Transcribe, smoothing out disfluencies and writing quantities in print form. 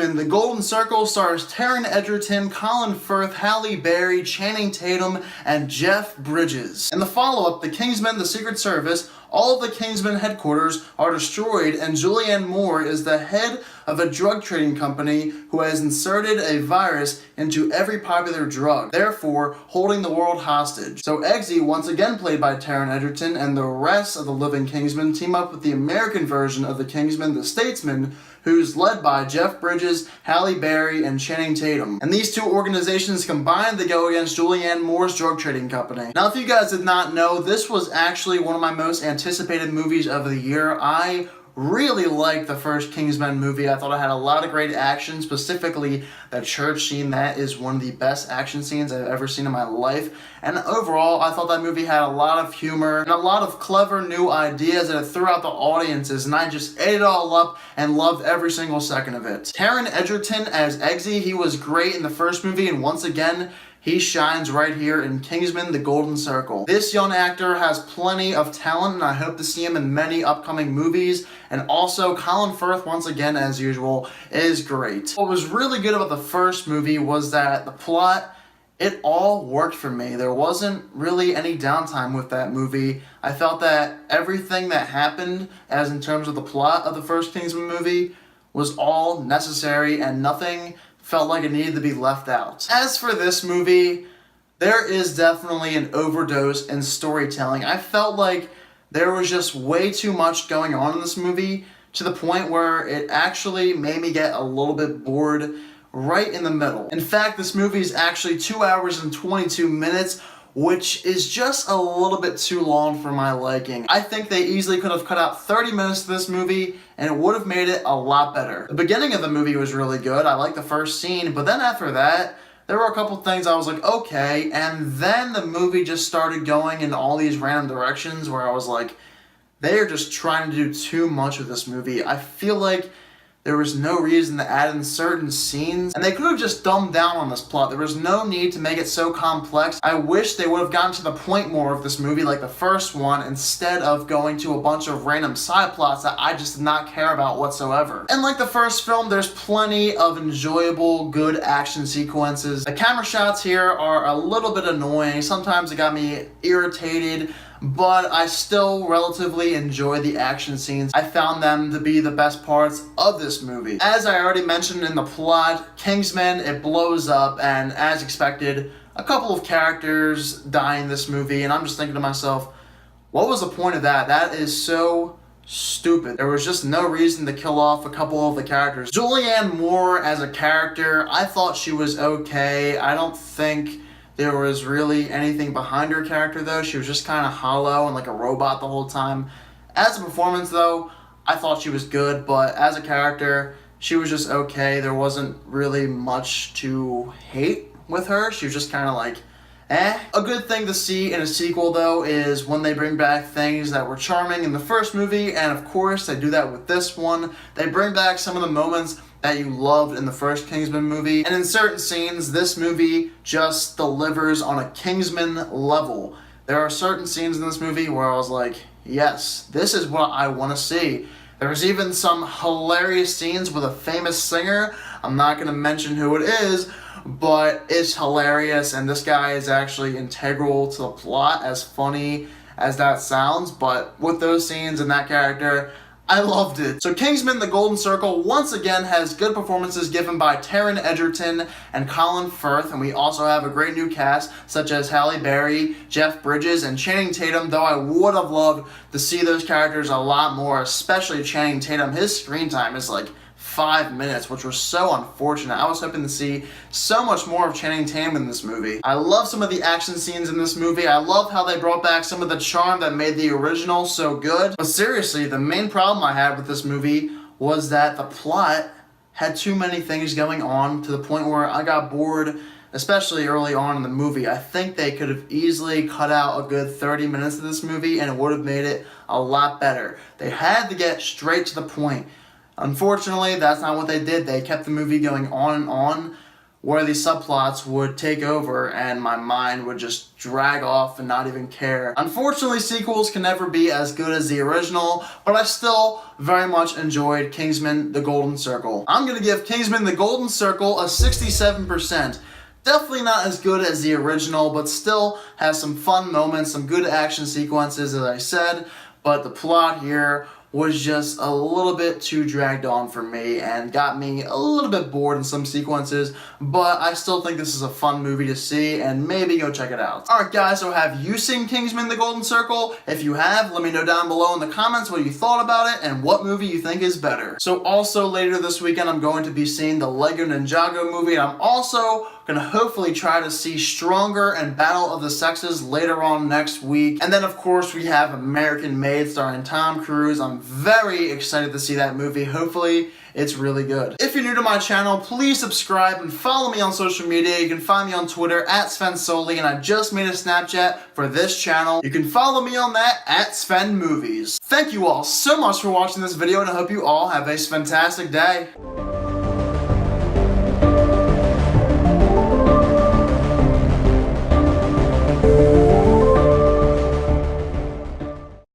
Kingsman, The Golden Circle stars Taron Egerton, Colin Firth, Halle Berry, Channing Tatum, and Jeff Bridges. In the follow-up, The Kingsman, The Secret Service, all of the Kingsman headquarters are destroyed, and Julianne Moore is the head of a drug trading company who has inserted a virus into every popular drug, therefore holding the world hostage. So Eggsy, once again played by Taron Egerton, and the rest of the living Kingsmen team up with the American version of the Kingsman, The Statesman, who's led by Jeff Bridges, Halle Berry, and Channing Tatum. And these two organizations combined to go against Julianne Moore's drug trading company. Now, if you guys did not know, this was actually one of my most anticipated movies of the year. I really liked the first Kingsman movie. I thought it had a lot of great action, specifically the church scene. That is one of the best action scenes I've ever seen in my life. And overall, I thought that movie had a lot of humor and a lot of clever new ideas that it threw out the audiences, and I just ate it all up and loved every single second of it. Taron Egerton as Eggsy, he was great in the first movie, and once again, he shines right here in Kingsman, The Golden Circle. This young actor has plenty of talent, and I hope to see him in many upcoming movies. And also, Colin Firth, once again, as usual, is great. What was really good about the first movie was that the plot, it all worked for me. There wasn't really any downtime with that movie. I felt that everything that happened, as in terms of the plot of the first Kingsman movie, was all necessary, and nothing felt like it needed to be left out. As for this movie, there is definitely an overdose in storytelling. I felt like there was just way too much going on in this movie, to the point where it actually made me get a little bit bored right in the middle. In fact, this movie is actually 2 hours and 22 minutes, which is just a little bit too long for my liking. I think they easily could have cut out 30 minutes of this movie, and it would have made it a lot better. The beginning of the movie was really good. I liked the first scene, but then after that, there were a couple things I was like, okay, and then the movie just started going in all these random directions where I was like, they are just trying to do too much with this movie. I feel like there was no reason to add in certain scenes, and they could have just dumbed down on this plot. There was no need to make it so complex. I wish they would have gotten to the point more of this movie like the first one, instead of going to a bunch of random side plots that I just did not care about whatsoever. And like the first film, there's plenty of enjoyable, good action sequences. The camera shots here are a little bit annoying. Sometimes it got me irritated, but I still relatively enjoy the action scenes. I found them to be the best parts of this movie. As I already mentioned in the plot, Kingsman, it blows up, and as expected, a couple of characters die in this movie, and I'm just thinking to myself, what was the point of that? That is so stupid. There was just no reason to kill off a couple of the characters. Julianne Moore as a character, I thought she was okay. I don't think there was really anything behind her character, though. She was just kind of hollow and like a robot the whole time. As a performance, though, I thought she was good, but as a character, she was just okay. There wasn't really much to hate with her. She was just kind of like, eh. A good thing to see in a sequel, though, is when they bring back things that were charming in the first movie, and of course, they do that with this one. They bring back some of the moments that you loved in the first Kingsman movie, and in certain scenes, this movie just delivers on a Kingsman level. There are certain scenes in this movie where I was like, yes, this is what I want to see. There's even some hilarious scenes with a famous singer. I'm not going to mention who it is, but it's hilarious, and this guy is actually integral to the plot, as funny as that sounds. But with those scenes and that character, I loved it. So Kingsman, The Golden Circle, once again has good performances given by Taron Egerton and Colin Firth, and we also have a great new cast such as Halle Berry, Jeff Bridges, and Channing Tatum, though I would have loved to see those characters a lot more, especially Channing Tatum. His screen time is like 5 minutes, which was so unfortunate. I was hoping to see so much more of Channing Tatum in this movie. I love some of the action scenes in this movie. I love how they brought back some of the charm that made the original so good. But seriously, the main problem I had with this movie was that the plot had too many things going on, to the point where I got bored, especially early on in the movie. I think they could have easily cut out a good 30 minutes of this movie, and it would have made it a lot better. They had to get straight to the point. Unfortunately, that's not what they did. They kept the movie going on and on, where these subplots would take over and my mind would just drag off and not even care. Unfortunately, sequels can never be as good as the original, but I still very much enjoyed Kingsman: The Golden Circle. I'm gonna give Kingsman: The Golden Circle a 67%. Definitely not as good as the original, but still has some fun moments, some good action sequences, as I said, but the plot here was just a little bit too dragged on for me and got me a little bit bored in some sequences, but I still think this is a fun movie to see and maybe go check it out. Alright guys, so have you seen Kingsman: The Golden Circle? If you have, let me know down below in the comments what you thought about it and what movie you think is better. So also later this weekend I'm going to be seeing the Lego Ninjago movie, and I'm also gonna hopefully try to see Stronger and Battle of the Sexes later on next week. And then of course we have American Made starring Tom Cruise. I'm very excited to see that movie. Hopefully it's really good. If you're new to my channel, please subscribe and follow me on social media. You can find me on Twitter at Sven Soli, and I just made a Snapchat for this channel. You can follow me on that at Sven Movies. Thank you all so much for watching this video, and I hope you all have a fantastic day.